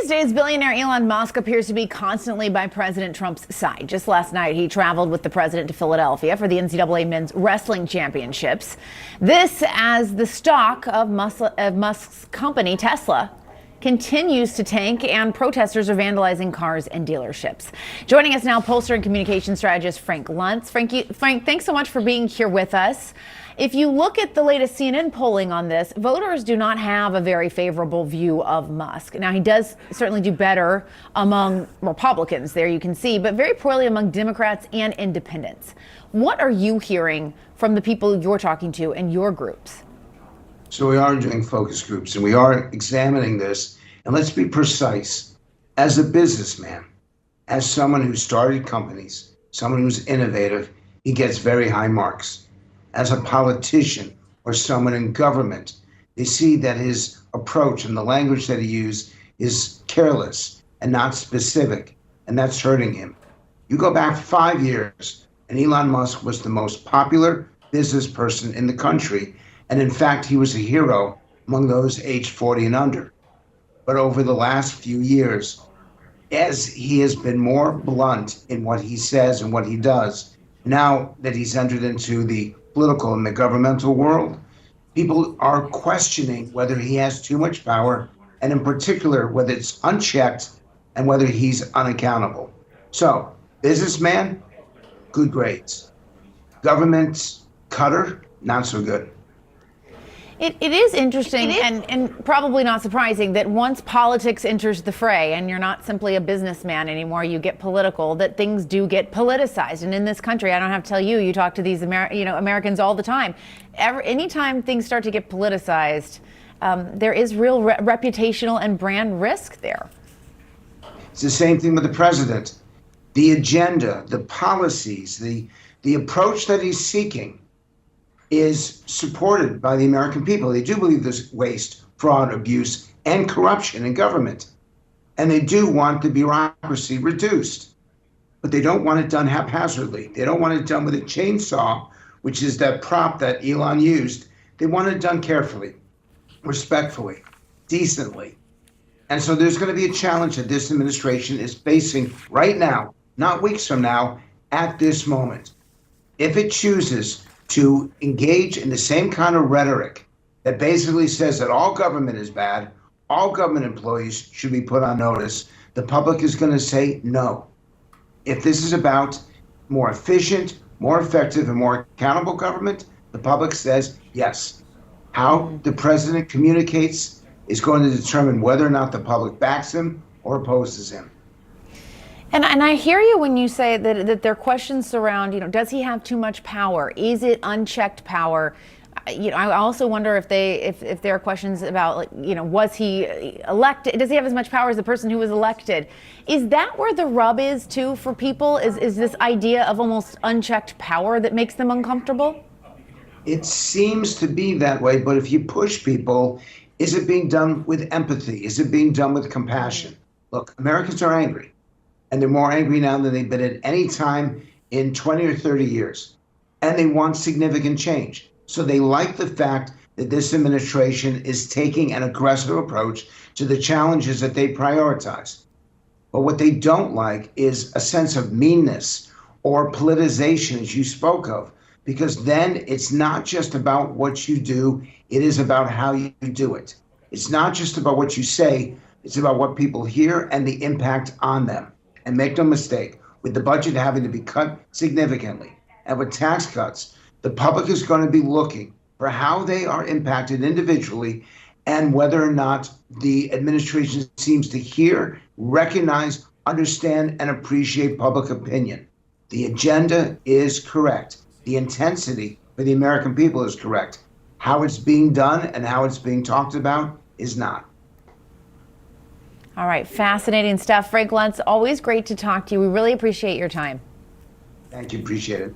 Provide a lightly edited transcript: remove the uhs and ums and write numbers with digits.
These days, billionaire Elon Musk appears to be constantly by President Trump's side. Just last night, he traveled with the president to Philadelphia for the NCAA Men's Wrestling Championships. This as the stock of Musk's company, Tesla, continues to tank and protesters are vandalizing cars and dealerships. Joining us now, pollster and communication strategist Frank Luntz. Frank, thanks so much for being here with us. If you look at the latest CNN polling on this, voters do not have a very favorable view of Musk. Now, he does certainly do better among Republicans, there you can see, but very poorly among Democrats and independents. What are you hearing from the people you're talking to in your groups? So we are doing focus groups and we are examining this. And let's be precise. As a businessman, as someone who started companies, someone who's innovative, he gets very high marks. As a politician or someone in government, they see that his approach and the language that he used is careless and not specific, and that's hurting him. You go back 5 years, and Elon Musk was the most popular business person in the country, and in fact, he was a hero among those aged 40 and under. But over the last few years, as he has been more blunt in what he says and what he does, now that he's entered into the political and the governmental world, people are questioning whether he has too much power, and in particular, whether it's unchecked and whether he's unaccountable. So, businessman, good grades. Government cutter, not so good. It is interesting and probably not surprising that once politics enters the fray and you're not simply a businessman anymore, you get political, that things do get politicized. And in this country, I don't have to tell you, you talk to these Americans all the time. Anytime things start to get politicized, there is real reputational and brand risk there. It's the same thing with the president. The agenda, the policies, the approach that he's seeking is supported by the American people. They do believe there's waste, fraud, abuse, and corruption in government. And they do want the bureaucracy reduced. But they don't want it done haphazardly. They don't want it done with a chainsaw, which is that prop that Elon used. They want it done carefully, respectfully, decently. And so there's going to be a challenge that this administration is facing right now, not weeks from now, at this moment. If it chooses to engage in the same kind of rhetoric that basically says that all government is bad, all government employees should be put on notice, the public is going to say no. If this is about more efficient, more effective, and more accountable government, the public says yes. How the president communicates is going to determine whether or not the public backs him or opposes him. And I hear you when you say that there are questions surround, does he have too much power? Is it unchecked power? I also wonder if there are questions about, was he elected? Does he have as much power as the person who was elected? Is that where the rub is too for people? Is this idea of almost unchecked power that makes them uncomfortable? It seems to be that way, but if you push people, is it being done with empathy? Is it being done with compassion? Look, Americans are angry. And they're more angry now than they've been at any time in 20 or 30 years. And they want significant change. So they like the fact that this administration is taking an aggressive approach to the challenges that they prioritize. But what they don't like is a sense of meanness or politicization, as you spoke of, because then it's not just about what you do, it is about how you do it. It's not just about what you say, it's about what people hear and the impact on them. And make no mistake, with the budget having to be cut significantly and with tax cuts, the public is going to be looking for how they are impacted individually and whether or not the administration seems to hear, recognize, understand, and appreciate public opinion. The agenda is correct. The intensity for the American people is correct. How it's being done and how it's being talked about is not. All right, fascinating stuff. Frank Luntz, always great to talk to you. We really appreciate your time. Thank you, appreciate it.